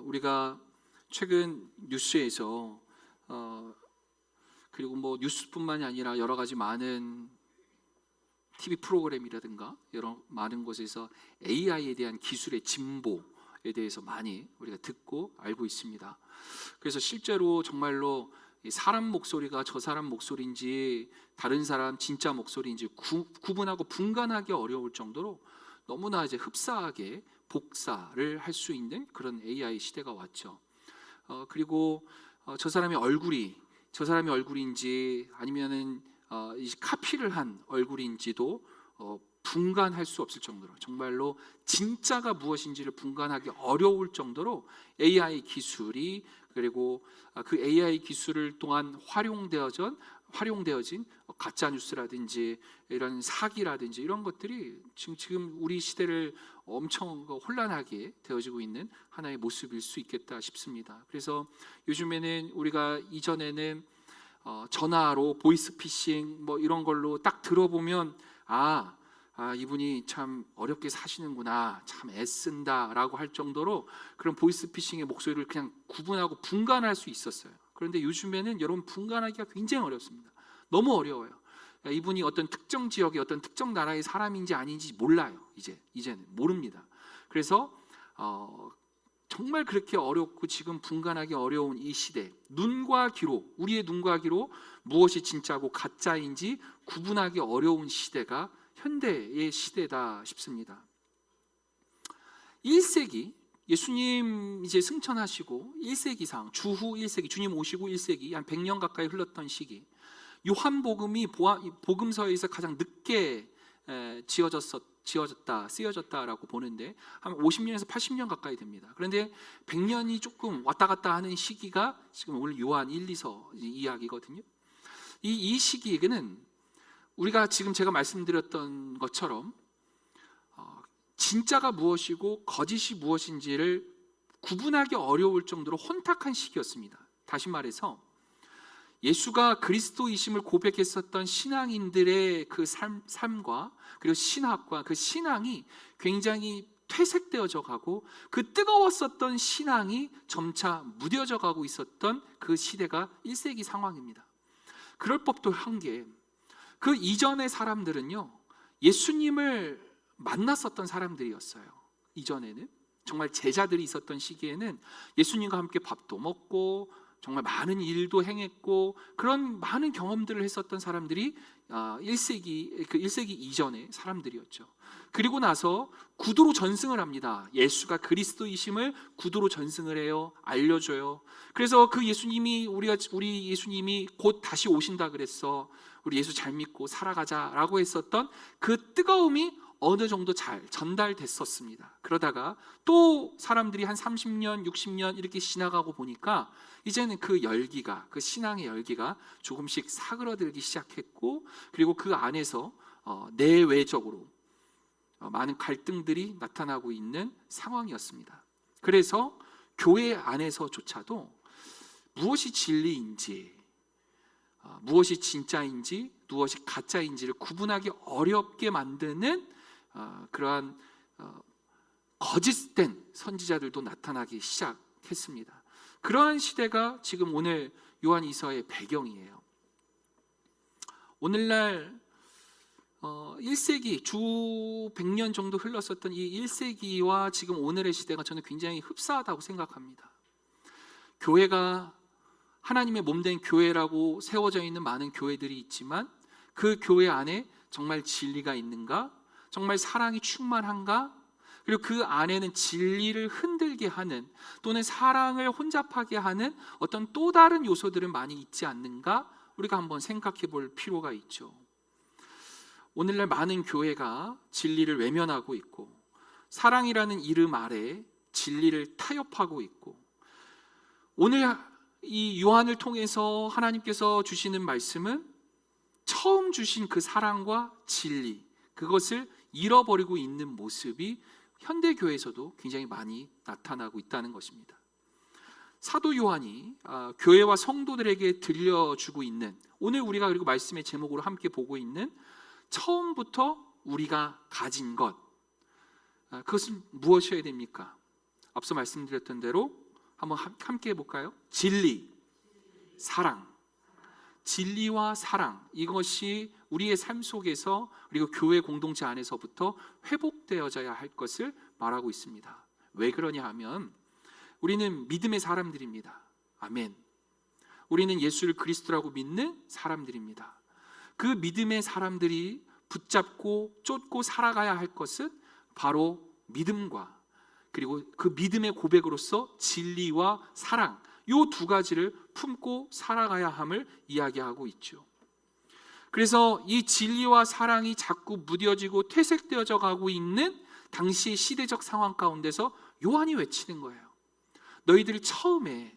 우리가 최근 뉴스에서 그리고 뭐 뉴스뿐만이 아니라 여러 가지 많은 TV 프로그램이라든가 여러 많은 곳에서 AI에 대한 기술의 진보에 대해서 많이 우리가 듣고 알고 있습니다. 그래서 실제로 정말로 사람 목소리가 저 사람 목소리인지 다른 사람 진짜 목소리인지 구분하고 분간하기 어려울 정도로 너무나 이제 흡사하게 복사를 할 수 있는 그런 AI 시대가 왔죠. 그리고 저 사람의 얼굴이 저 사람의 얼굴인지 아니면은 카피를 한 얼굴인지도 분간할 수 없을 정도로 정말로 진짜가 무엇인지를 분간하기 어려울 정도로 AI 기술이 그리고 그 AI 기술을 통한 활용되어진 가짜 뉴스라든지 이런 사기라든지 이런 것들이 지금 우리 시대를 엄청 혼란하게 되어지고 있는 하나의 모습일 수 있겠다 싶습니다. 그래서 요즘에는 우리가 이전에는 전화로 보이스피싱 뭐 이런 걸로 딱 들어보면 이분이 참 어렵게 사시는구나, 참 애쓴다라고 할 정도로 그런 보이스피싱의 목소리를 그냥 구분하고 분간할 수 있었어요. 그런데 요즘에는 여러분 분간하기가 굉장히 어렵습니다. 너무 어려워요. 이분이 어떤 특정 지역의 어떤 특정 나라의 사람인지 아닌지 몰라요. 이제는 모릅니다. 그래서 정말 그렇게 어렵고 지금 분간하기 어려운 이 시대, 우리의 눈과 귀로 무엇이 진짜고 가짜인지 구분하기 어려운 시대가 현대의 시대다 싶습니다. 1세기 예수님 이제 승천하시고 1세기상 주후 1세기 주님 오시고 1세기 한 100년 가까이 흘렀던 시기, 요한복음이 복음서에서 가장 늦게 쓰여졌다라고 보는데 한 50년에서 80년 가까이 됩니다. 그런데 100년이 조금 왔다 갔다 하는 시기가 지금 오늘 요한 1, 2서 이야기거든요. 이 시기에는 우리가 지금 제가 말씀드렸던 것처럼 진짜가 무엇이고 거짓이 무엇인지를 구분하기 어려울 정도로 혼탁한 시기였습니다. 다시 말해서 예수가 그리스도이심을 고백했었던 신앙인들의 그 삶과 그리고 신학과 그 신앙이 굉장히 퇴색되어져 가고 그 뜨거웠었던 신앙이 점차 무뎌져 가고 있었던 그 시대가 1세기 상황입니다. 그럴 법도 한 게 그 이전의 사람들은요, 예수님을 만났었던 사람들이었어요. 이전에는 정말 제자들이 있었던 시기에는 예수님과 함께 밥도 먹고 정말 많은 일도 행했고 그런 많은 경험들을 했었던 사람들이 1세기 이전의 사람들이었죠. 그리고 나서 구두로 전승을 합니다. 예수가 그리스도이심을 구두로 전승을 해요. 알려줘요. 그래서 그 예수님이 우리 예수님이 곧 다시 오신다 그랬어. 우리 예수 잘 믿고 살아가자라고 했었던 그 뜨거움이 어느 정도 잘 전달됐었습니다. 그러다가 또 사람들이 한 30년, 60년 이렇게 지나가고 보니까 이제는 그 열기가, 그 신앙의 열기가 조금씩 사그러들기 시작했고, 그리고 그 안에서 내외적으로 많은 갈등들이 나타나고 있는 상황이었습니다. 그래서 교회 안에서조차도 무엇이 진리인지, 무엇이 진짜인지, 무엇이 가짜인지를 구분하기 어렵게 만드는 그러한 거짓된 선지자들도 나타나기 시작했습니다. 그러한 시대가 지금 오늘 요한이서의 배경이에요. 오늘날 1세기 주 100년 정도 흘렀었던 이 1세기와 지금 오늘의 시대가 저는 굉장히 흡사하다고 생각합니다. 교회가 하나님의 몸된 교회라고 세워져 있는 많은 교회들이 있지만 그 교회 안에 정말 진리가 있는가? 정말 사랑이 충만한가? 그리고 그 안에는 진리를 흔들게 하는 또는 사랑을 혼잡하게 하는 어떤 또 다른 요소들은 많이 있지 않는가? 우리가 한번 생각해 볼 필요가 있죠. 오늘날 많은 교회가 진리를 외면하고 있고 사랑이라는 이름 아래 진리를 타협하고 있고, 오늘 이 요한을 통해서 하나님께서 주시는 말씀은 처음 주신 그 사랑과 진리, 그것을 잃어버리고 있는 모습이 현대교회에서도 굉장히 많이 나타나고 있다는 것입니다. 사도 요한이 교회와 성도들에게 들려주고 있는, 오늘 우리가 그리고 말씀의 제목으로 함께 보고 있는 처음부터 우리가 가진 것, 그것은 무엇이어야 됩니까? 앞서 말씀드렸던 대로 한번 함께 해볼까요? 진리, 사랑. 진리와 사랑, 이것이 우리의 삶 속에서 그리고 교회 공동체 안에서부터 회복되어져야 할 것을 말하고 있습니다. 왜 그러냐 하면 우리는 믿음의 사람들입니다. 아멘. 우리는 예수를 그리스도라고 믿는 사람들입니다. 그 믿음의 사람들이 붙잡고 쫓고 살아가야 할 것은 바로 믿음과 그리고 그 믿음의 고백으로서 진리와 사랑, 이 두 가지를 품고 살아가야 함을 이야기하고 있죠. 그래서 이 진리와 사랑이 자꾸 무뎌지고 퇴색되어져 가고 있는 당시의 시대적 상황 가운데서 요한이 외치는 거예요. 너희들이 처음에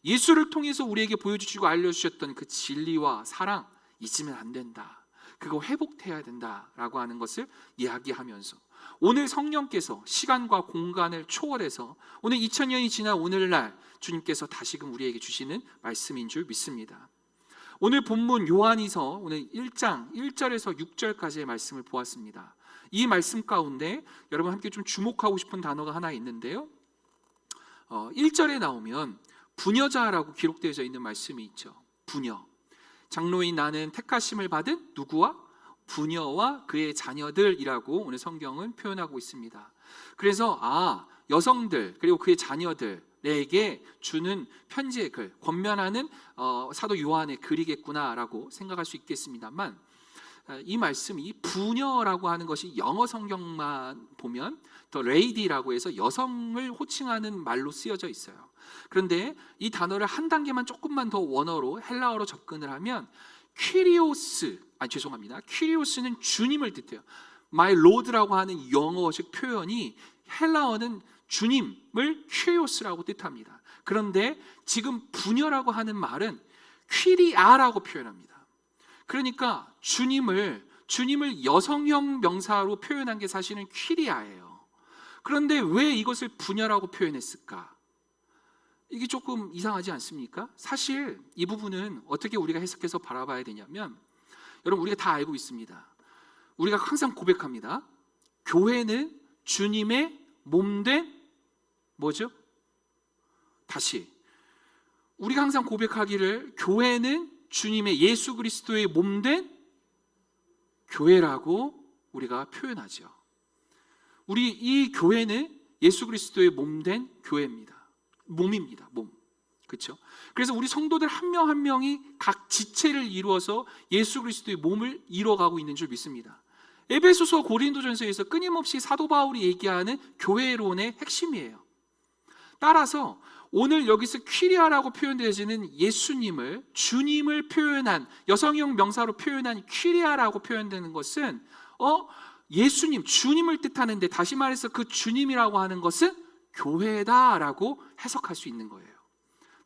예수를 통해서 우리에게 보여주시고 알려주셨던 그 진리와 사랑 잊으면 안 된다. 그거 회복해야 된다라고 하는 것을 이야기하면서 오늘 성령께서 시간과 공간을 초월해서 오늘 2000년이 지난 오늘날 주님께서 다시금 우리에게 주시는 말씀인 줄 믿습니다. 오늘 본문 요한이서 오늘 1장 1절에서 6절까지의 말씀을 보았습니다. 이 말씀 가운데 여러분 함께 좀 주목하고 싶은 단어가 하나 있는데요, 1절에 나오면 부녀자라고 기록되어져 있는 말씀이 있죠. 부녀. 장로인 나는 택하심을 받은 누구와? 부녀와 그의 자녀들이라고 오늘 성경은 표현하고 있습니다. 그래서 여성들 그리고 그의 자녀들에게 주는 편지의 글, 권면하는 사도 요한의 글이겠구나라고 생각할 수 있겠습니다만, 이 말씀이 부녀라고 하는 것이 영어 성경만 보면 더 레이디라고 해서 여성을 호칭하는 말로 쓰여져 있어요. 그런데 이 단어를 한 단계만 조금만 더 원어로 헬라어로 접근을 하면 퀴리오스는 주님을 뜻해요. My Lord라고 하는 영어식 표현이 헬라어는 주님을 퀴리오스라고 뜻합니다. 그런데 지금 부녀라고 하는 말은 퀴리아라고 표현합니다. 그러니까 주님을 여성형 명사로 표현한 게 사실은 퀴리아예요. 그런데 왜 이것을 부녀라고 표현했을까? 이게 조금 이상하지 않습니까? 사실 이 부분은 어떻게 우리가 해석해서 바라봐야 되냐면, 여러분 우리가 다 알고 있습니다. 우리가 항상 고백합니다. 교회는 주님의 몸된 뭐죠? 다시 우리가 항상 고백하기를 교회는 주님의 예수 그리스도의 몸된 교회라고 우리가 표현하죠. 우리 이 교회는 예수 그리스도의 몸된 교회입니다. 몸입니다. 몸. 그렇죠? 그래서 우리 성도들 한 명 한 명이 각 지체를 이루어서 예수 그리스도의 몸을 이뤄가고 있는 줄 믿습니다. 에베소서 고린도전서에서 끊임없이 사도 바울이 얘기하는 교회론의 핵심이에요. 따라서 오늘 여기서 퀴리아라고 표현되어지는 예수님을, 주님을 표현한 여성형 명사로 표현한 퀴리아라고 표현되는 것은 예수님, 주님을 뜻하는데, 다시 말해서 그 주님이라고 하는 것은 교회다라고 해석할 수 있는 거예요.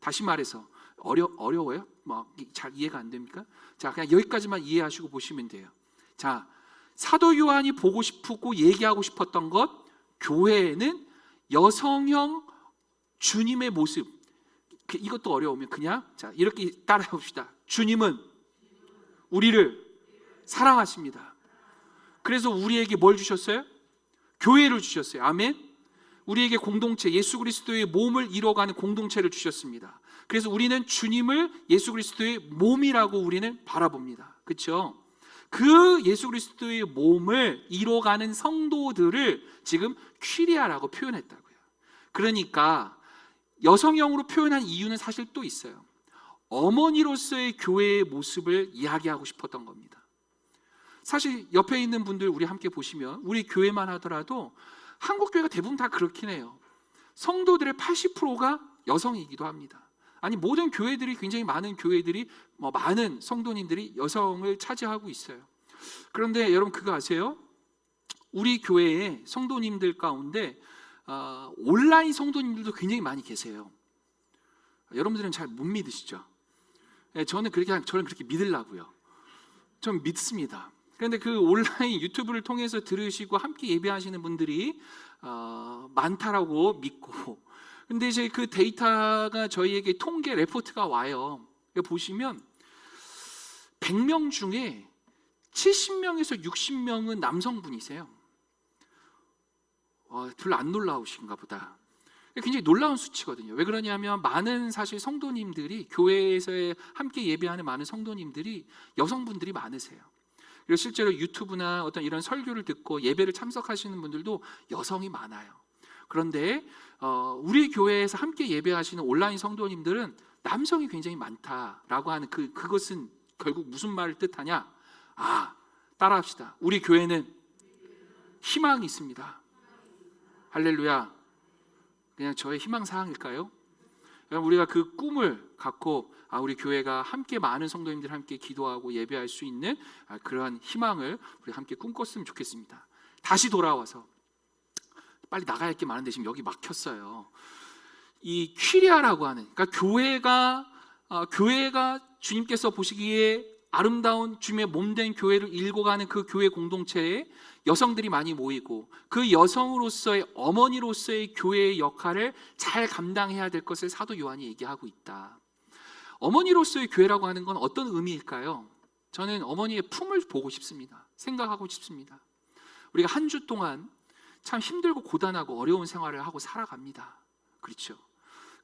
다시 말해서 어려워요? 잘 이해가 안 됩니까? 자, 그냥 여기까지만 이해하시고 보시면 돼요. 자, 사도 요한이 보고 싶고 얘기하고 싶었던 것, 교회에는 여성형 주님의 모습, 이것도 어려우면 그냥 이렇게 따라해 봅시다. 주님은 우리를 사랑하십니다. 그래서 우리에게 뭘 주셨어요? 교회를 주셨어요. 아멘. 우리에게 공동체, 예수 그리스도의 몸을 이뤄가는 공동체를 주셨습니다. 그래서 우리는 주님을 예수 그리스도의 몸이라고 우리는 바라봅니다. 그렇죠? 그 예수 그리스도의 몸을 이뤄가는 성도들을 지금 퀴리아라고 표현했다고요. 그러니까 여성형으로 표현한 이유는 사실 또 있어요. 어머니로서의 교회의 모습을 이야기하고 싶었던 겁니다. 사실 옆에 있는 분들 우리 함께 보시면 우리 교회만 하더라도 한국 교회가 대부분 다 그렇긴 해요. 성도들의 80%가 여성이기도 합니다. 아니, 모든 교회들이, 굉장히 많은 교회들이 많은 성도님들이 여성을 차지하고 있어요. 그런데 여러분 그거 아세요? 우리 교회의 성도님들 가운데 온라인 성도님들도 굉장히 많이 계세요. 여러분들은 잘 못 믿으시죠? 저는 그렇게 믿으려고요. 좀 믿습니다. 그런데 그 온라인 유튜브를 통해서 들으시고 함께 예배하시는 분들이 많다라고 믿고, 근데 이제 그 데이터가 저희에게 통계 레포트가 와요. 보시면 100명 중에 70명에서 60명은 남성분이세요. 별로 안 놀라우신가 보다. 굉장히 놀라운 수치거든요. 왜 그러냐면 많은 사실 성도님들이 교회에서 함께 예배하는 많은 성도님들이 여성분들이 많으세요. 그리고 실제로 유튜브나 어떤 이런 설교를 듣고 예배를 참석하시는 분들도 여성이 많아요. 그런데 우리 교회에서 함께 예배하시는 온라인 성도님들은 남성이 굉장히 많다라고 하는 그것은 결국 무슨 말을 뜻하냐? 따라합시다. 우리 교회는 희망이 있습니다. 할렐루야. 그냥 저의 희망사항일까요? 우리가 그 꿈을 갖고 우리 교회가 함께 많은 성도님들 함께 기도하고 예배할 수 있는 그러한 희망을 우리 함께 꿈꿨으면 좋겠습니다. 다시 돌아와서 빨리 나가야 할 게 많은데 지금 여기 막혔어요. 이 퀴리아라고 하는, 그러니까 교회가 주님께서 보시기에 아름다운 주님의 몸된 교회를 일궈가는 그 교회 공동체에 여성들이 많이 모이고 그 여성으로서의 어머니로서의 교회의 역할을 잘 감당해야 될 것을 사도 요한이 얘기하고 있다. 어머니로서의 교회라고 하는 건 어떤 의미일까요? 저는 어머니의 품을 보고 싶습니다. 생각하고 싶습니다. 우리가 한 주 동안 참 힘들고 고단하고 어려운 생활을 하고 살아갑니다. 그렇죠?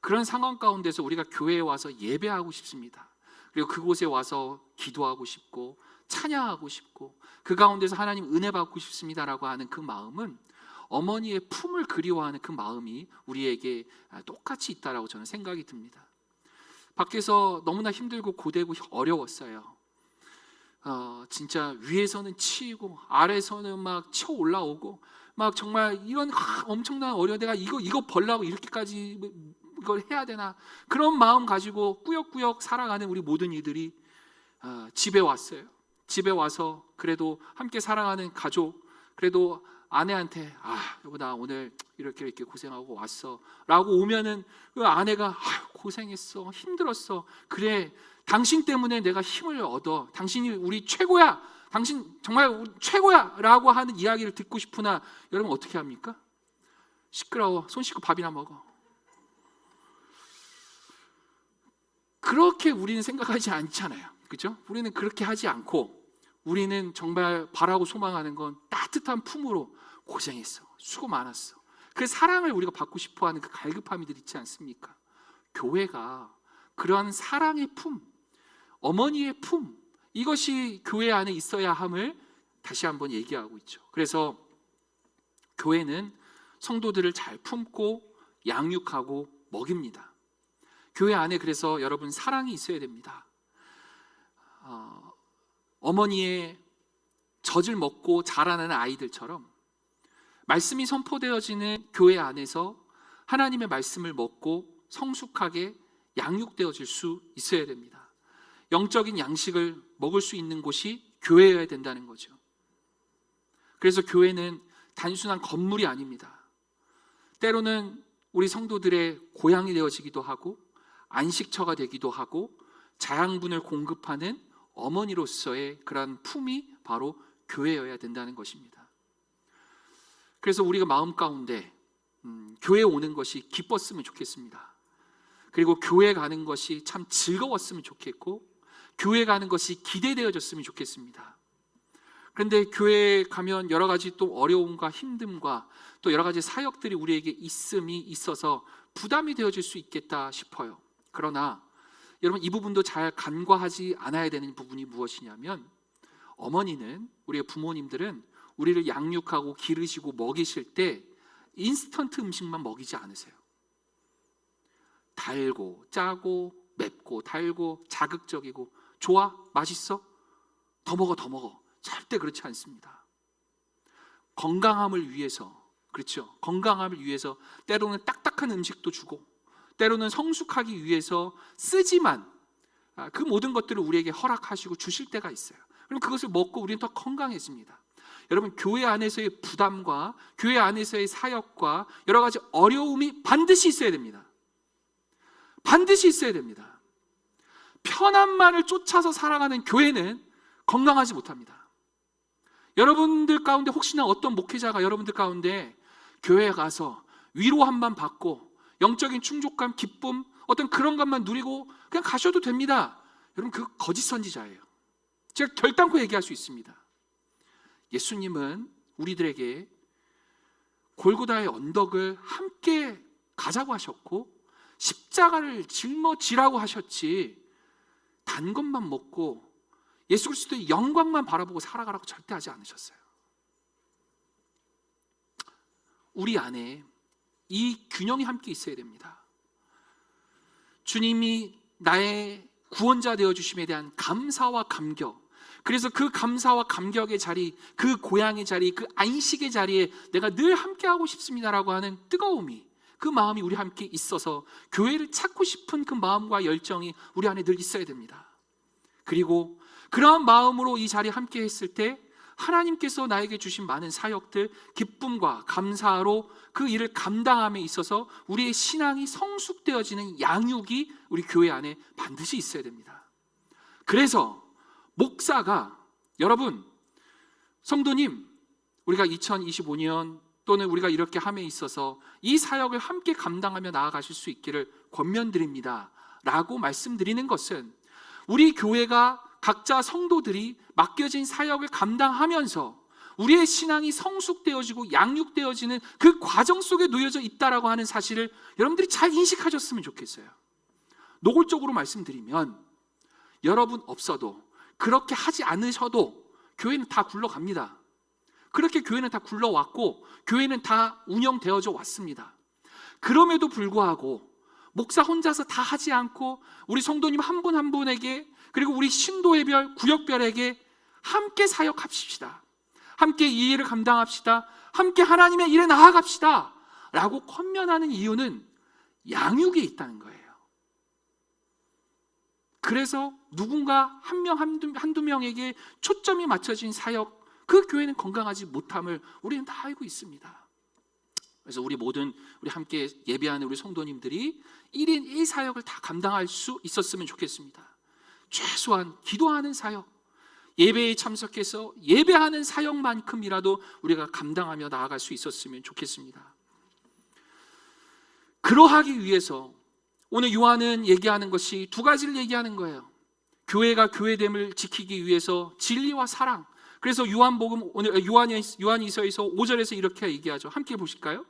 그런 상황 가운데서 우리가 교회에 와서 예배하고 싶습니다. 그리고 그곳에 와서 기도하고 싶고 찬양하고 싶고 그 가운데서 하나님 은혜 받고 싶습니다라고 하는 그 마음은 어머니의 품을 그리워하는 그 마음이 우리에게 똑같이 있다라고 저는 생각이 듭니다. 밖에서 너무나 힘들고 고되고 어려웠어요. 진짜 위에서는 치이고 아래에서는 막 쳐 올라오고 막 정말 이런 엄청난 어려운, 내가 이거 벌라고 이렇게까지 이걸 해야 되나, 그런 마음 가지고 꾸역꾸역 살아가는 우리 모든 이들이 집에 왔어요. 집에 와서 그래도 함께 살아가는 가족, 그래도 아내한테 여보 나 오늘 이렇게 고생하고 왔어 라고 오면은 그 아내가 고생했어, 힘들었어, 그래 당신 때문에 내가 힘을 얻어, 당신이 우리 최고야, 당신 정말 우리 최고야 라고 하는 이야기를 듣고 싶으나 여러분 어떻게 합니까? 시끄러워, 손 씻고 밥이나 먹어. 그렇게 우리는 생각하지 않잖아요. 그렇죠? 우리는 그렇게 하지 않고 우리는 정말 바라고 소망하는 건 따뜻한 품으로 고생했어, 수고 많았어, 그 사랑을 우리가 받고 싶어하는 그 갈급함이들 있지 않습니까? 교회가 그러한 사랑의 품, 어머니의 품, 이것이 교회 안에 있어야 함을 다시 한번 얘기하고 있죠. 그래서 교회는 성도들을 잘 품고 양육하고 먹입니다. 교회 안에 그래서 여러분 사랑이 있어야 됩니다. 어머니의 젖을 먹고 자라나는 아이들처럼 말씀이 선포되어지는 교회 안에서 하나님의 말씀을 먹고 성숙하게 양육되어질 수 있어야 됩니다. 영적인 양식을 먹을 수 있는 곳이 교회여야 된다는 거죠. 그래서 교회는 단순한 건물이 아닙니다. 때로는 우리 성도들의 고향이 되어지기도 하고 안식처가 되기도 하고 자양분을 공급하는 어머니로서의 그런 품이 바로 교회여야 된다는 것입니다. 그래서 우리가 마음 가운데 교회에 오는 것이 기뻤으면 좋겠습니다. 그리고 교회 가는 것이 참 즐거웠으면 좋겠고 교회 가는 것이 기대되어졌으면 좋겠습니다. 그런데 교회에 가면 여러 가지 또 어려움과 힘듦과 또 여러 가지 사역들이 우리에게 있어서 부담이 되어질 수 있겠다 싶어요. 그러나 여러분 이 부분도 잘 간과하지 않아야 되는 부분이 무엇이냐면 어머니는, 우리의 부모님들은 우리를 양육하고 기르시고 먹이실 때 인스턴트 음식만 먹이지 않으세요. 달고 짜고 맵고 달고 자극적이고 좋아? 맛있어? 더 먹어. 절대 그렇지 않습니다. 건강함을 위해서, 그렇죠? 건강함을 위해서 때로는 딱딱한 음식도 주고 때로는 성숙하기 위해서 쓰지만 그 모든 것들을 우리에게 허락하시고 주실 때가 있어요. 그럼 그것을 먹고 우리는 더 건강해집니다. 여러분 교회 안에서의 부담과 교회 안에서의 사역과 여러 가지 어려움이 반드시 있어야 됩니다. 반드시 있어야 됩니다. 편함만을 쫓아서 살아가는 교회는 건강하지 못합니다. 여러분들 가운데 혹시나 어떤 목회자가 여러분들 가운데 교회에 가서 위로 한번 받고 영적인 충족감, 기쁨, 어떤 그런 것만 누리고 그냥 가셔도 됩니다. 여러분 그 거짓 선지자예요. 제가 결단코 얘기할 수 있습니다. 예수님은 우리들에게 골고다의 언덕을 함께 가자고 하셨고 십자가를 짊어지라고 하셨지, 단 것만 먹고 예수 그리스도의 영광만 바라보고 살아가라고 절대 하지 않으셨어요. 우리 안에 이 균형이 함께 있어야 됩니다. 주님이 나의 구원자 되어주심에 대한 감사와 감격, 그래서 그 감사와 감격의 자리, 그 고향의 자리, 그 안식의 자리에 내가 늘 함께하고 싶습니다라고 하는 뜨거움이, 그 마음이 우리 함께 있어서 교회를 찾고 싶은 그 마음과 열정이 우리 안에 늘 있어야 됩니다. 그리고 그러한 마음으로 이 자리에 함께 했을 때 하나님께서 나에게 주신 많은 사역들, 기쁨과 감사로 그 일을 감당함에 있어서 우리의 신앙이 성숙되어지는 양육이 우리 교회 안에 반드시 있어야 됩니다. 그래서 목사가, 여러분, 성도님, 우리가 2025년 또는 우리가 이렇게 함에 있어서 이 사역을 함께 감당하며 나아가실 수 있기를 권면드립니다 라고 말씀드리는 것은, 우리 교회가 각자 성도들이 맡겨진 사역을 감당하면서 우리의 신앙이 성숙되어지고 양육되어지는 그 과정 속에 놓여져 있다라고 하는 사실을 여러분들이 잘 인식하셨으면 좋겠어요. 노골적으로 말씀드리면, 여러분 없어도, 그렇게 하지 않으셔도 교회는 다 굴러갑니다. 그렇게 교회는 다 굴러왔고 교회는 다 운영되어져 왔습니다. 그럼에도 불구하고 목사 혼자서 다 하지 않고 우리 성도님 한 분 한 분에게, 그리고 우리 신도의별, 구역별에게 함께 사역합시다, 함께 이 일을 감당합시다, 함께 하나님의 일에 나아갑시다 라고 권면하는 이유는 양육이 있다는 거예요. 그래서 누군가 한 명, 한두 명에게 초점이 맞춰진 사역, 그 교회는 건강하지 못함을 우리는 다 알고 있습니다. 그래서 우리 모든, 우리 함께 예배하는 우리 성도님들이 1인 1사역을 다 감당할 수 있었으면 좋겠습니다. 최소한 기도하는 사역, 예배에 참석해서 예배하는 사역만큼이라도 우리가 감당하며 나아갈 수 있었으면 좋겠습니다. 그러하기 위해서 오늘 요한은 얘기하는 것이 두 가지를 얘기하는 거예요. 교회가 교회됨을 지키기 위해서 진리와 사랑. 그래서 요한복음, 오늘 요한이서에서 5절에서 이렇게 얘기하죠. 함께 보실까요?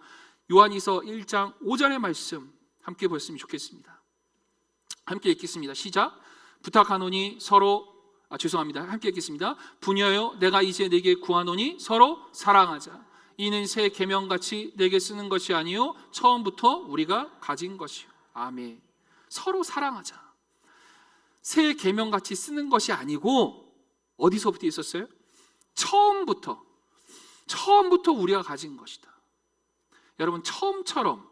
요한이서 1장 5절의 말씀 함께 보셨으면 좋겠습니다. 함께 읽겠습니다. 시작. 부탁하노니 서로, 함께 읽겠습니다. 부녀여, 내가 이제 네게 구하노니 서로 사랑하자. 이는 새 계명같이 내게 쓰는 것이 아니요 처음부터 우리가 가진 것이요. 아멘. 서로 사랑하자. 새 계명같이 쓰는 것이 아니고 어디서부터 있었어요? 처음부터 우리가 가진 것이다. 여러분, 처음처럼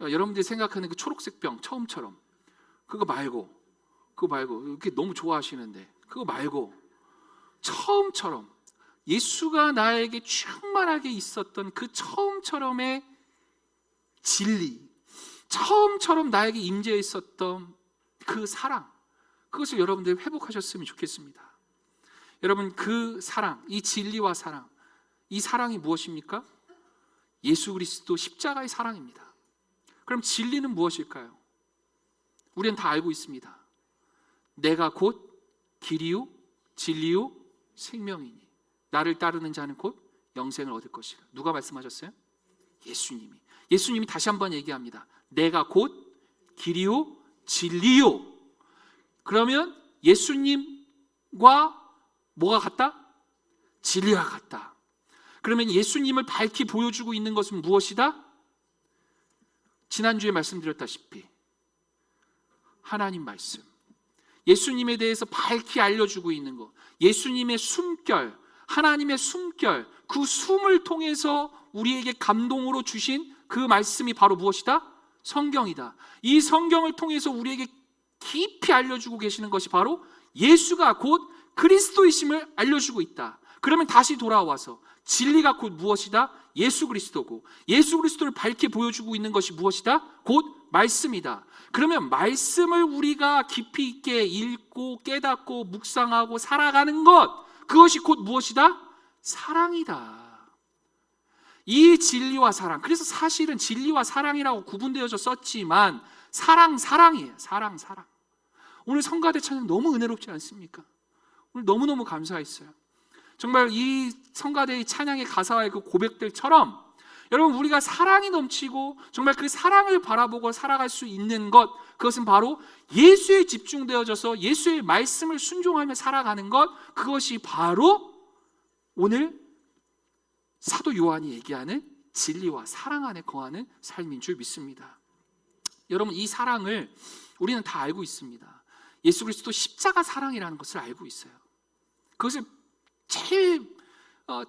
여러분들이 생각하는 그 초록색 병, 처음처럼, 그거 말고 이렇게 너무 좋아하시는데 그거 말고 처음처럼 예수가 나에게 충만하게 있었던 그 처음처럼의 진리, 처음처럼 나에게 임재해 있었던 그 사랑, 그것을 여러분들이 회복하셨으면 좋겠습니다. 여러분, 그 사랑, 이 진리와 사랑, 이 사랑이 무엇입니까? 예수 그리스도 십자가의 사랑입니다. 그럼 진리는 무엇일까요? 우리는 다 알고 있습니다. 내가 곧 길이요 진리요 생명이니 나를 따르는 자는 곧 영생을 얻을 것이라. 누가 말씀하셨어요? 예수님이 다시 한번 얘기합니다. 내가 곧 길이요 진리요. 그러면 예수님과 뭐가 같다? 진리가 같다. 그러면 예수님을 밝히 보여주고 있는 것은 무엇이다? 지난주에 말씀드렸다시피 하나님 말씀, 예수님에 대해서 밝히 알려주고 있는 것, 예수님의 숨결, 하나님의 숨결, 그 숨을 통해서 우리에게 감동으로 주신 그 말씀이 바로 무엇이다? 성경이다. 이 성경을 통해서 우리에게 깊이 알려주고 계시는 것이 바로 예수가 곧 그리스도이심을 알려주고 있다. 그러면 다시 돌아와서 진리가 곧 무엇이다? 예수 그리스도고, 예수 그리스도를 밝게 보여주고 있는 것이 무엇이다? 곧 말씀이다. 그러면 말씀을 우리가 깊이 있게 읽고 깨닫고 묵상하고 살아가는 것, 그것이 곧 무엇이다? 사랑이다. 이 진리와 사랑, 그래서 사실은 진리와 사랑이라고 구분되어져 썼지만 사랑이에요. 사랑. 오늘 성가대 찬양 너무 은혜롭지 않습니까? 오늘 너무너무 감사했어요. 정말 이 성가대의 찬양의 가사와의 그 고백들처럼 여러분, 우리가 사랑이 넘치고 정말 그 사랑을 바라보고 살아갈 수 있는 것, 그것은 바로 예수에 집중되어져서 예수의 말씀을 순종하며 살아가는 것, 그것이 바로 오늘 사도 요한이 얘기하는 진리와 사랑 안에 거하는 삶인 줄 믿습니다. 여러분, 이 사랑을 우리는 다 알고 있습니다. 예수 그리스도 십자가 사랑이라는 것을 알고 있어요. 그것을 제일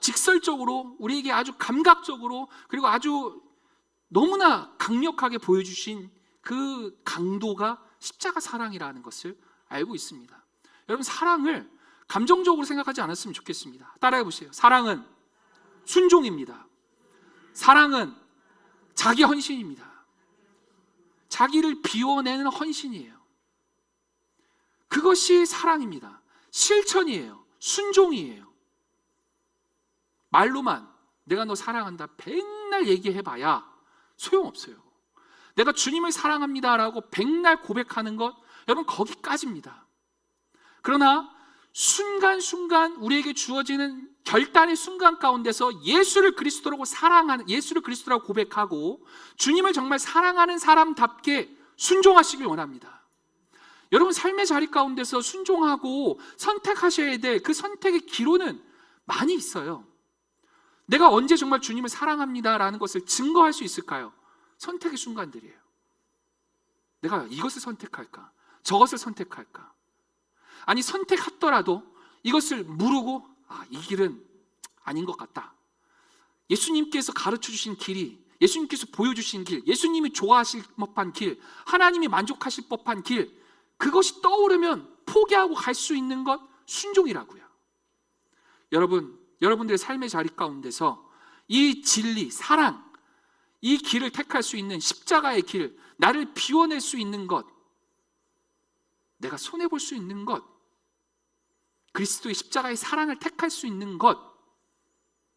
직설적으로 우리에게 아주 감각적으로 그리고 아주 너무나 강력하게 보여주신 그 강도가 십자가 사랑이라는 것을 알고 있습니다. 여러분, 사랑을 감정적으로 생각하지 않았으면 좋겠습니다. 따라해 보세요. 사랑은 순종입니다. 사랑은 자기 헌신입니다. 자기를 비워내는 헌신이에요. 그것이 사랑입니다. 실천이에요. 순종이에요. 말로만 내가 너 사랑한다 백날 얘기해봐야 소용없어요. 내가 주님을 사랑합니다라고 백날 고백하는 것, 여러분, 거기까지입니다. 그러나 순간순간 우리에게 주어지는 결단의 순간 가운데서 예수를 그리스도라고 고백하고 주님을 정말 사랑하는 사람답게 순종하시길 원합니다. 여러분, 삶의 자리 가운데서 순종하고 선택하셔야 될 그 선택의 기로는 많이 있어요. 내가 언제 정말 주님을 사랑합니다라는 것을 증거할 수 있을까요? 선택의 순간들이에요. 내가 이것을 선택할까? 저것을 선택할까? 아니, 선택하더라도 이것을 모르고 이 길은 아닌 것 같다. 예수님께서 가르쳐 주신 길이, 예수님께서 보여주신 길, 예수님이 좋아하실 법한 길, 하나님이 만족하실 법한 길, 그것이 떠오르면 포기하고 갈 수 있는 것, 순종이라고요. 여러분들의 삶의 자리 가운데서 이 진리, 사랑, 이 길을 택할 수 있는 십자가의 길, 나를 비워낼 수 있는 것, 내가 손해볼 수 있는 것, 그리스도의 십자가의 사랑을 택할 수 있는 것,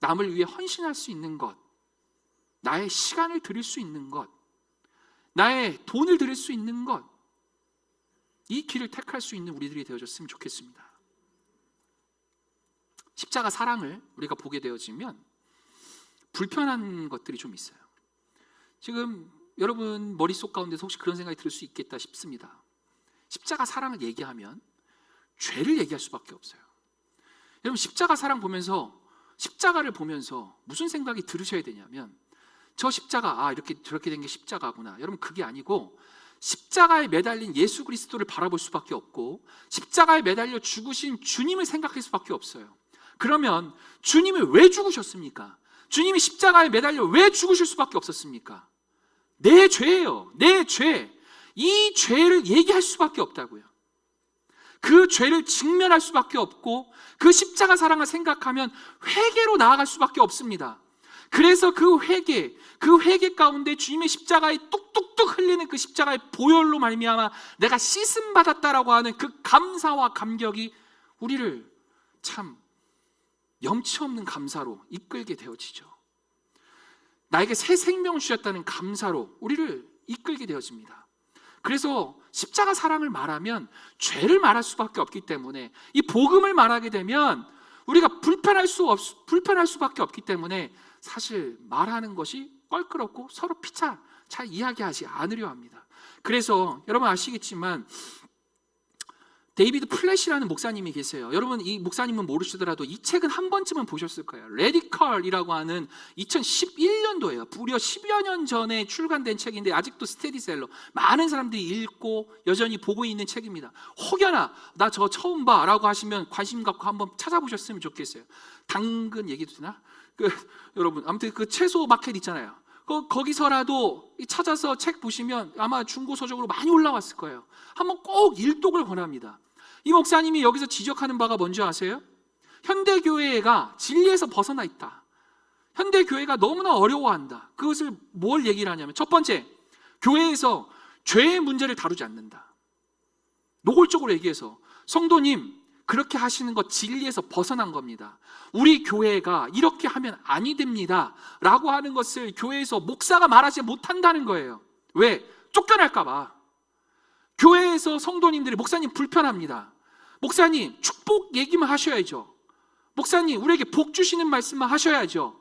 남을 위해 헌신할 수 있는 것, 나의 시간을 드릴 수 있는 것, 나의 돈을 드릴 수 있는 것, 이 길을 택할 수 있는 우리들이 되어졌으면 좋겠습니다. 십자가 사랑을 우리가 보게 되어지면 불편한 것들이 좀 있어요. 지금 여러분 머릿속 가운데서 혹시 그런 생각이 들 수 있겠다 싶습니다. 십자가 사랑을 얘기하면 죄를 얘기할 수밖에 없어요. 여러분, 십자가 사랑 보면서, 십자가를 보면서 무슨 생각이 들으셔야 되냐면, 저 십자가, 이렇게 저렇게 된 게 십자가구나. 여러분, 그게 아니고 십자가에 매달린 예수 그리스도를 바라볼 수밖에 없고 십자가에 매달려 죽으신 주님을 생각할 수밖에 없어요. 그러면 주님이 왜 죽으셨습니까? 주님이 십자가에 매달려 왜 죽으실 수밖에 없었습니까? 내 죄예요. 내 죄. 이 죄를 얘기할 수밖에 없다고요. 그 죄를 직면할 수밖에 없고 그 십자가 사랑을 생각하면 회개로 나아갈 수밖에 없습니다. 그래서 그 회개 가운데 주님의 십자가에 뚝뚝뚝 흘리는 그 십자가의 보혈로 말미암아 내가 씻음 받았다라고 하는 그 감사와 감격이 우리를 참 염치 없는 감사로 이끌게 되어지죠. 나에게 새 생명을 주셨다는 감사로 우리를 이끌게 되어집니다. 그래서 십자가 사랑을 말하면 죄를 말할 수밖에 없기 때문에, 이 복음을 말하게 되면 우리가 불편할 수밖에 없기 때문에 사실 말하는 것이 껄끄럽고 서로 피차 잘 이야기하지 않으려 합니다. 그래서 여러분 아시겠지만 데이비드 플랫이라는 목사님이 계세요. 여러분, 이 목사님은 모르시더라도 이 책은 한 번쯤은 보셨을 거예요. 레디컬이라고 하는 2011년도예요. 무려 10여 년 전에 출간된 책인데 아직도 스테디셀러, 많은 사람들이 읽고 여전히 보고 있는 책입니다. 혹여나 나 저 처음 봐 라고 하시면 관심 갖고 한번 찾아보셨으면 좋겠어요. 당근 얘기도 되나? 여러분, 아무튼 그 채소 마켓 있잖아요. 거기서라도 찾아서 책 보시면 아마 중고 서적으로 많이 올라왔을 거예요. 한번 꼭 일독을 권합니다. 이 목사님이 여기서 지적하는 바가 뭔지 아세요? 현대교회가 진리에서 벗어나 있다. 현대교회가 너무나 어려워한다. 그것을 뭘 얘기를 하냐면, 첫 번째, 교회에서 죄의 문제를 다루지 않는다. 노골적으로 얘기해서 성도님, 그렇게 하시는 것 진리에서 벗어난 겁니다. 우리 교회가 이렇게 하면 아니 됩니다 라고 하는 것을 교회에서 목사가 말하지 못한다는 거예요. 왜? 쫓겨날까 봐. 교회에서 성도님들이 목사님 불편합니다. 목사님 축복 얘기만 하셔야죠. 목사님 우리에게 복 주시는 말씀만 하셔야죠.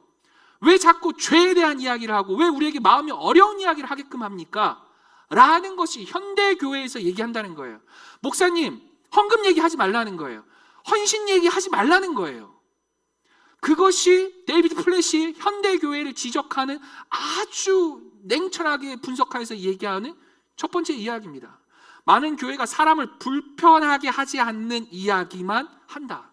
왜 자꾸 죄에 대한 이야기를 하고 왜 우리에게 마음이 어려운 이야기를 하게끔 합니까? 라는 것이 현대교회에서 얘기한다는 거예요. 목사님, 헌금 얘기하지 말라는 거예요. 헌신 얘기하지 말라는 거예요. 그것이 데이비드 플랫이 현대교회를 지적하는 아주 냉철하게 분석해서 얘기하는 첫 번째 이야기입니다. 많은 교회가 사람을 불편하게 하지 않는 이야기만 한다.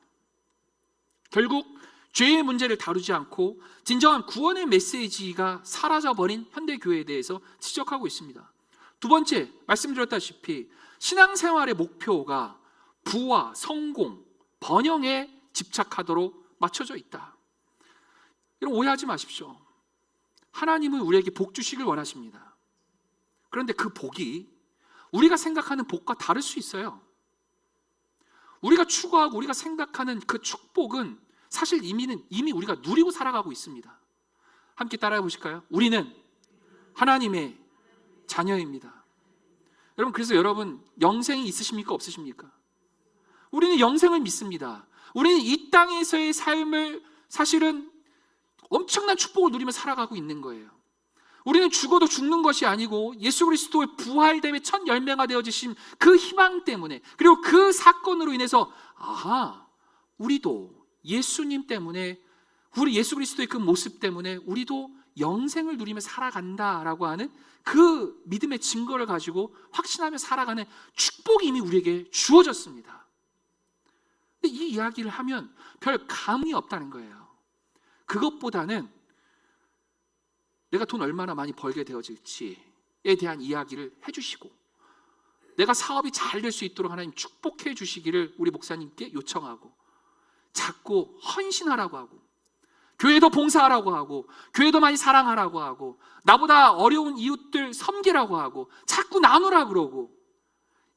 결국 죄의 문제를 다루지 않고 진정한 구원의 메시지가 사라져버린 현대교회에 대해서 지적하고 있습니다. 두 번째, 말씀드렸다시피 신앙생활의 목표가 부와 성공, 번영에 집착하도록 맞춰져 있다. 여러분 오해하지 마십시오. 하나님은 우리에게 복 주시길 원하십니다. 그런데 그 복이 우리가 생각하는 복과 다를 수 있어요. 우리가 추구하고 우리가 생각하는 그 축복은 사실 이미 우리가 누리고 살아가고 있습니다. 함께 따라해 보실까요? 우리는 하나님의 자녀입니다. 여러분, 그래서 여러분 영생이 있으십니까? 없으십니까? 우리는 영생을 믿습니다. 우리는 이 땅에서의 삶을 사실은 엄청난 축복을 누리며 살아가고 있는 거예요. 우리는 죽어도 죽는 것이 아니고 예수 그리스도의 부활됨의 첫 열매가 되어지신 그 희망 때문에, 그리고 그 사건으로 인해서 우리도 예수님 때문에, 우리 예수 그리스도의 그 모습 때문에 우리도 영생을 누리며 살아간다라고 하는 그 믿음의 증거를 가지고 확신하며 살아가는 축복이 이미 우리에게 주어졌습니다. 근데 이 이야기를 하면 별 감흥이 없다는 거예요. 그것보다는 내가 돈 얼마나 많이 벌게 되어질지에 대한 이야기를 해주시고, 내가 사업이 잘 될 수 있도록 하나님 축복해 주시기를 우리 목사님께 요청하고, 자꾸 헌신하라고 하고, 교회도 봉사하라고 하고, 교회도 많이 사랑하라고 하고, 나보다 어려운 이웃들 섬기라고 하고, 자꾸 나누라 그러고,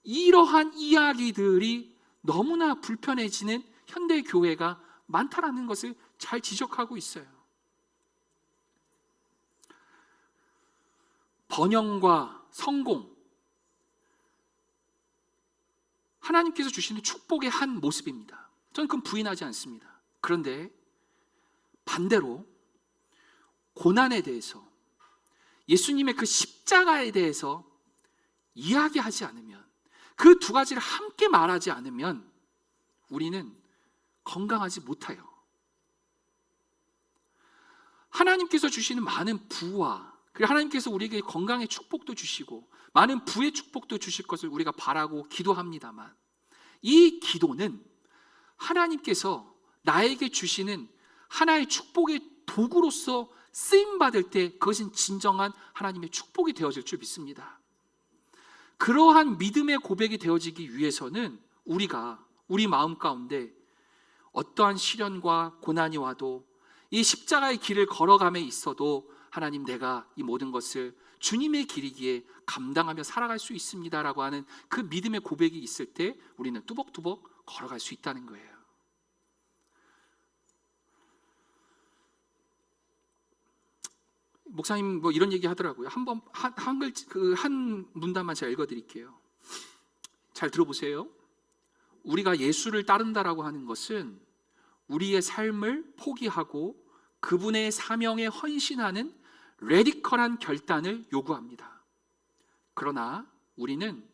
이러한 이야기들이 너무나 불편해지는 현대 교회가 많다라는 것을 잘 지적하고 있어요. 번영과 성공, 하나님께서 주시는 축복의 한 모습입니다. 저는 그건 부인하지 않습니다. 그런데 반대로 고난에 대해서, 예수님의 그 십자가에 대해서 이야기하지 않으면, 그 두 가지를 함께 말하지 않으면 우리는 건강하지 못해요. 하나님께서 주시는 많은 부와, 그리고 하나님께서 우리에게 건강의 축복도 주시고 많은 부의 축복도 주실 것을 우리가 바라고 기도합니다만, 이 기도는 하나님께서 나에게 주시는 하나의 축복의 도구로서 쓰임받을 때 그것은 진정한 하나님의 축복이 되어질 줄 믿습니다. 그러한 믿음의 고백이 되어지기 위해서는 우리 마음 가운데 어떠한 시련과 고난이 와도, 이 십자가의 길을 걸어감에 있어도 하나님, 내가 이 모든 것을 주님의 길이기에 감당하며 살아갈 수 있습니다라고 하는 그 믿음의 고백이 있을 때 우리는 뚜벅뚜벅 걸어갈 수 있다는 거예요. 목사님 뭐 이런 얘기 하더라고요. 한 문단만 제가 읽어드릴게요. 잘 들어보세요. 우리가 예수를 따른다라고 하는 것은 우리의 삶을 포기하고 그분의 사명에 헌신하는 레디컬한 결단을 요구합니다. 그러나 우리는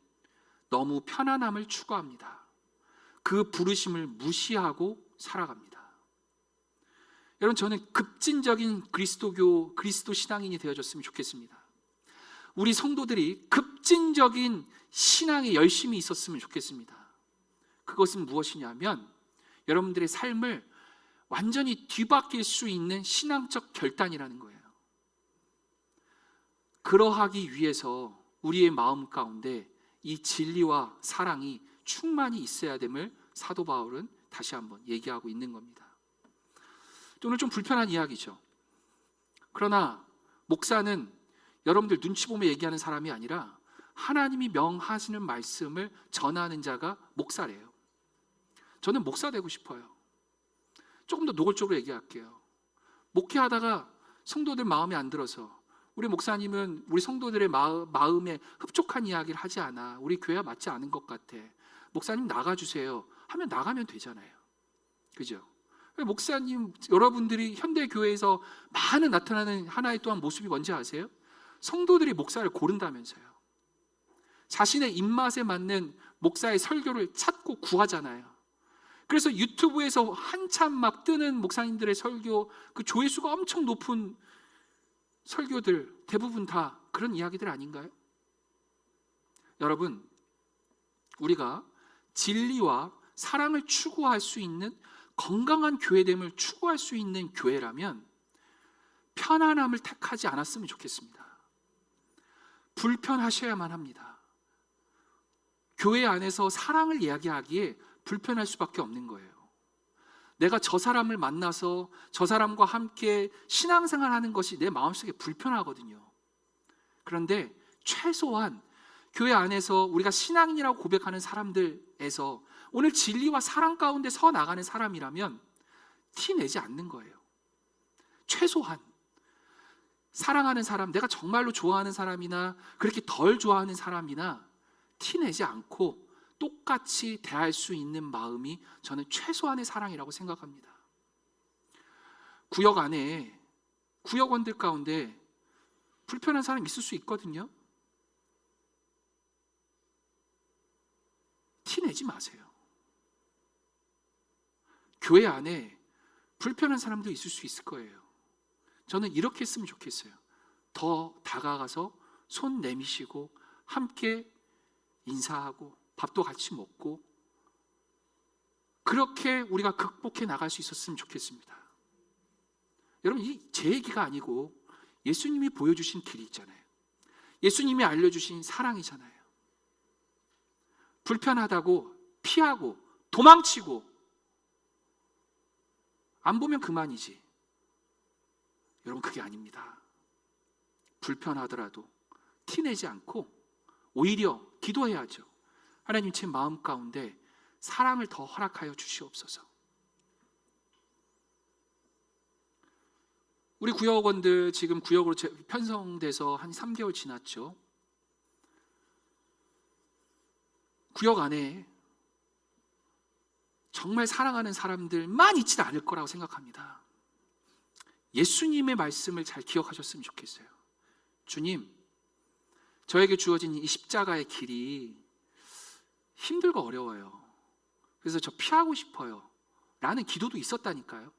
너무 편안함을 추구합니다. 그 부르심을 무시하고 살아갑니다. 여러분, 저는 급진적인 그리스도 신앙인이 되어졌으면 좋겠습니다. 우리 성도들이 급진적인 신앙에 열심히 있었으면 좋겠습니다. 그것은 무엇이냐면 여러분들의 삶을 완전히 뒤바뀔 수 있는 신앙적 결단이라는 거예요. 그러하기 위해서 우리의 마음 가운데 이 진리와 사랑이 충만히 있어야 됨을 사도 바울은 다시 한번 얘기하고 있는 겁니다. 오늘 좀 불편한 이야기죠. 그러나 목사는 여러분들 눈치 보며 얘기하는 사람이 아니라 하나님이 명하시는 말씀을 전하는 자가 목사래요. 저는 목사 되고 싶어요. 조금 더 노골적으로 얘기할게요. 목회하다가 성도들 마음에 안 들어서, 우리 목사님은 우리 성도들의 마음에 흡족한 이야기를 하지 않아, 우리 교회와 맞지 않은 것 같아, 목사님 나가주세요 하면 나가면 되잖아요. 그죠? 목사님, 여러분들이 현대 교회에서 많은 나타나는 하나의 또한 모습이 뭔지 아세요? 성도들이 목사를 고른다면서요. 자신의 입맛에 맞는 목사의 설교를 찾고 구하잖아요. 그래서 유튜브에서 한참 막 뜨는 목사님들의 설교, 그 조회수가 엄청 높은 설교들 대부분 다 그런 이야기들 아닌가요? 여러분, 우리가 진리와 사랑을 추구할 수 있는 건강한 교회됨을 추구할 수 있는 교회라면 편안함을 택하지 않았으면 좋겠습니다. 불편하셔야만 합니다. 교회 안에서 사랑을 이야기하기에 불편할 수밖에 없는 거예요. 내가 저 사람을 만나서 저 사람과 함께 신앙생활 하는 것이 내 마음속에 불편하거든요. 그런데 최소한 교회 안에서 우리가 신앙인이라고 고백하는 사람들에서 오늘 진리와 사랑 가운데 서 나가는 사람이라면 티 내지 않는 거예요. 최소한 사랑하는 사람, 내가 정말로 좋아하는 사람이나 그렇게 덜 좋아하는 사람이나 티 내지 않고 똑같이 대할 수 있는 마음이 저는 최소한의 사랑이라고 생각합니다. 구역 안에 구역원들 가운데 불편한 사람이 있을 수 있거든요. 티 내지 마세요. 교회 안에 불편한 사람도 있을 수 있을 거예요. 저는 이렇게 했으면 좋겠어요. 더 다가가서 손 내미시고 함께 인사하고 밥도 같이 먹고 그렇게 우리가 극복해 나갈 수 있었으면 좋겠습니다. 여러분, 이 제 얘기가 아니고 예수님이 보여주신 길이 있잖아요. 예수님이 알려주신 사랑이잖아요. 불편하다고 피하고 도망치고 안 보면 그만이지. 여러분, 그게 아닙니다. 불편하더라도 티내지 않고 오히려 기도해야죠. 하나님, 제 마음 가운데 사랑을 더 허락하여 주시옵소서. 우리 구역원들 지금 구역으로 편성돼서 한 3개월 지났죠. 구역 안에 정말 사랑하는 사람들만 있지는 않을 거라고 생각합니다. 예수님의 말씀을 잘 기억하셨으면 좋겠어요. 주님, 저에게 주어진 이 십자가의 길이 힘들고 어려워요. 그래서 저 피하고 싶어요 라는 기도도 있었다니까요.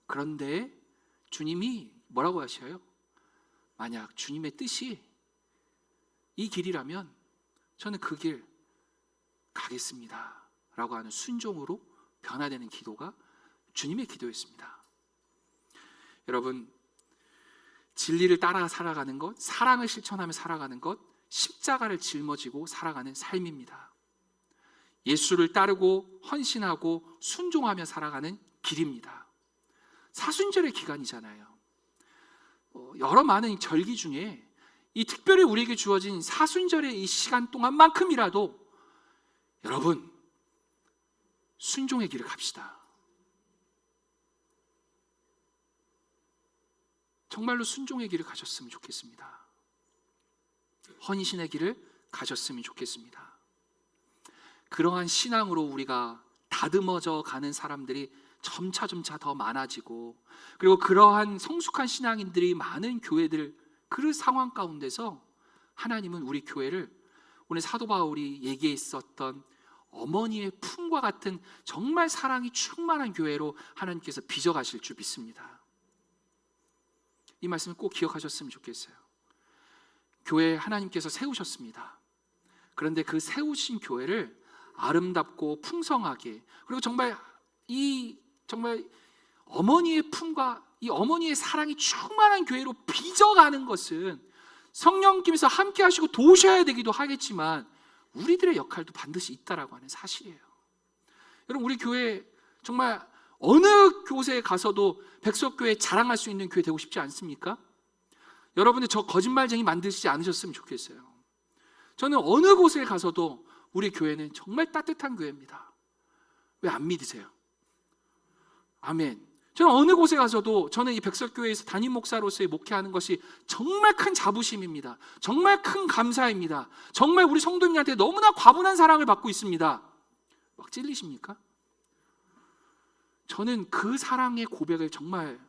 그런데 주님이 뭐라고 하셔요? 만약 주님의 뜻이 이 길이라면 저는 그 길 가겠습니다 라고 하는 순종으로 변화되는 기도가 주님의 기도였습니다. 여러분, 진리를 따라 살아가는 것, 사랑을 실천하며 살아가는 것, 십자가를 짊어지고 살아가는 삶입니다. 예수를 따르고 헌신하고 순종하며 살아가는 길입니다. 사순절의 기간이잖아요. 여러 많은 절기 중에 이 특별히 우리에게 주어진 사순절의 이 시간 동안만큼이라도 여러분, 순종의 길을 갑시다. 정말로 순종의 길을 가셨으면 좋겠습니다. 헌신의 길을 가셨으면 좋겠습니다. 그러한 신앙으로 우리가 다듬어져 가는 사람들이 점차 더 많아지고, 그리고 그러한 성숙한 신앙인들이 많은 교회들, 그 상황 가운데서 하나님은 우리 교회를 오늘 사도 바울이 얘기했었던 어머니의 품과 같은 정말 사랑이 충만한 교회로 하나님께서 빚어가실 줄 믿습니다. 이 말씀을 꼭 기억하셨으면 좋겠어요. 교회 하나님께서 세우셨습니다. 그런데 그 세우신 교회를 아름답고 풍성하게, 그리고 정말 어머니의 품과 이 어머니의 사랑이 충만한 교회로 빚어가는 것은 성령님께서 함께 하시고 도우셔야 되기도 하겠지만 우리들의 역할도 반드시 있다라고 하는 사실이에요. 여러분, 우리 교회 정말 어느 곳에 가서도 백석교회 자랑할 수 있는 교회 되고 싶지 않습니까? 여러분들 저 거짓말쟁이 만드시지 않으셨으면 좋겠어요. 저는 어느 곳에 가서도 우리 교회는 정말 따뜻한 교회입니다. 왜 안 믿으세요? 아멘. 저는 어느 곳에 가서도 저는 이 백석교회에서 담임 목사로서의 목회하는 것이 정말 큰 자부심입니다. 정말 큰 감사입니다. 정말 우리 성도님한테 너무나 과분한 사랑을 받고 있습니다. 막 찔리십니까? 저는 그 사랑의 고백을 정말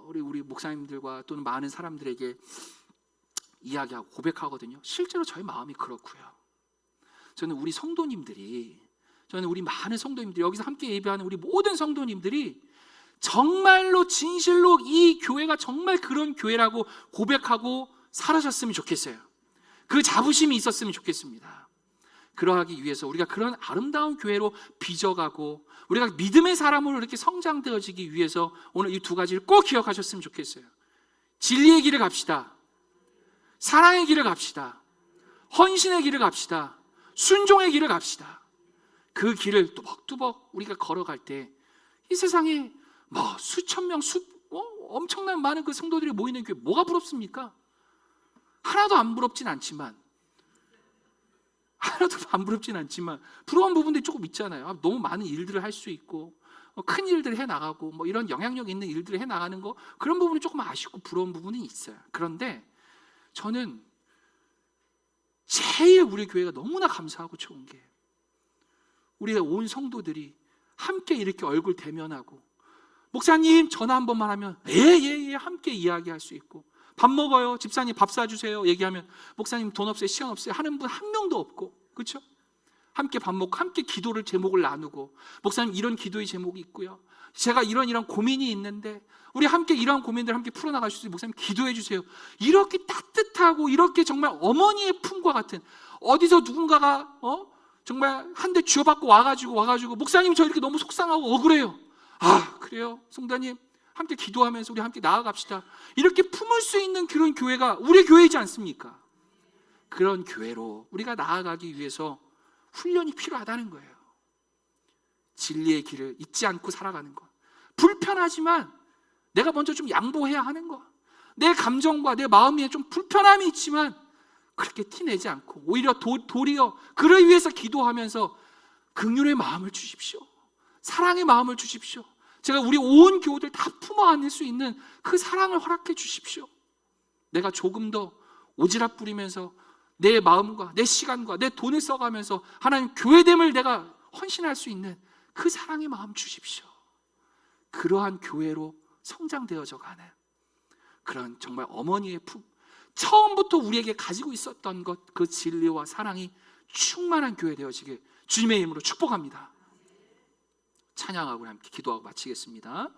우리 목사님들과 또는 많은 사람들에게 이야기하고 고백하거든요. 실제로 저희 마음이 그렇고요. 저는 우리 많은 성도님들이, 여기서 함께 예배하는 우리 모든 성도님들이 정말로 진실로 이 교회가 정말 그런 교회라고 고백하고 살아셨으면 좋겠어요. 그 자부심이 있었으면 좋겠습니다. 그러하기 위해서 우리가 그런 아름다운 교회로 빚어가고 우리가 믿음의 사람으로 이렇게 성장되어지기 위해서 오늘 이 두 가지를 꼭 기억하셨으면 좋겠어요. 진리의 길을 갑시다. 사랑의 길을 갑시다. 헌신의 길을 갑시다. 순종의 길을 갑시다. 그 길을 뚜벅뚜벅 우리가 걸어갈 때 이 세상에 수천 명, 엄청난 많은 그 성도들이 모이는 교회 뭐가 부럽습니까? 하나도 안 부럽진 않지만 부러운 부분들이 조금 있잖아요. 너무 많은 일들을 할 수 있고 큰 일들을 해나가고 이런 영향력 있는 일들을 해나가는 거, 그런 부분이 조금 아쉽고 부러운 부분이 있어요. 그런데 저는 제일 우리 교회가 너무나 감사하고 좋은 게 우리가 온 성도들이 함께 이렇게 얼굴 대면하고 목사님 전화 한 번만 하면 예 함께 이야기할 수 있고, 밥 먹어요 집사님 밥 사주세요 얘기하면 목사님 돈 없어요 시간 없어요 하는 분 한 명도 없고, 그렇죠? 함께 밥 먹고 함께 기도를 제목을 나누고 목사님 이런 기도의 제목이 있고요, 제가 이런 고민이 있는데 우리 함께 이러한 고민들 함께 풀어나갈 수 있어요 목사님 기도해 주세요. 이렇게 따뜻하고 이렇게 정말 어머니의 품과 같은, 어디서 누군가가 정말 한 대 쥐어받고 와가지고 목사님 저 이렇게 너무 속상하고 억울해요. 아 그래요 성도님 함께 기도하면서 우리 함께 나아갑시다. 이렇게 품을 수 있는 그런 교회가 우리 교회이지 않습니까? 그런 교회로 우리가 나아가기 위해서 훈련이 필요하다는 거예요. 진리의 길을 잊지 않고 살아가는 것, 불편하지만 내가 먼저 좀 양보해야 하는 것, 내 감정과 내 마음에 좀 불편함이 있지만 그렇게 티내지 않고 오히려 도리어 그를 위해서 기도하면서 긍휼의 마음을 주십시오. 사랑의 마음을 주십시오. 제가 우리 온 교우들 다 품어 안을 수 있는 그 사랑을 허락해 주십시오. 내가 조금 더 오지랖 부리면서 내 마음과 내 시간과 내 돈을 써가면서 하나님 교회됨을 내가 헌신할 수 있는 그 사랑의 마음 주십시오. 그러한 교회로 성장되어져 가는 그런 정말 어머니의 품, 처음부터 우리에게 가지고 있었던 것, 그 진리와 사랑이 충만한 교회 되어지길 주님의 이름으로 축복합니다. 찬양하고 함께 기도하고 마치겠습니다.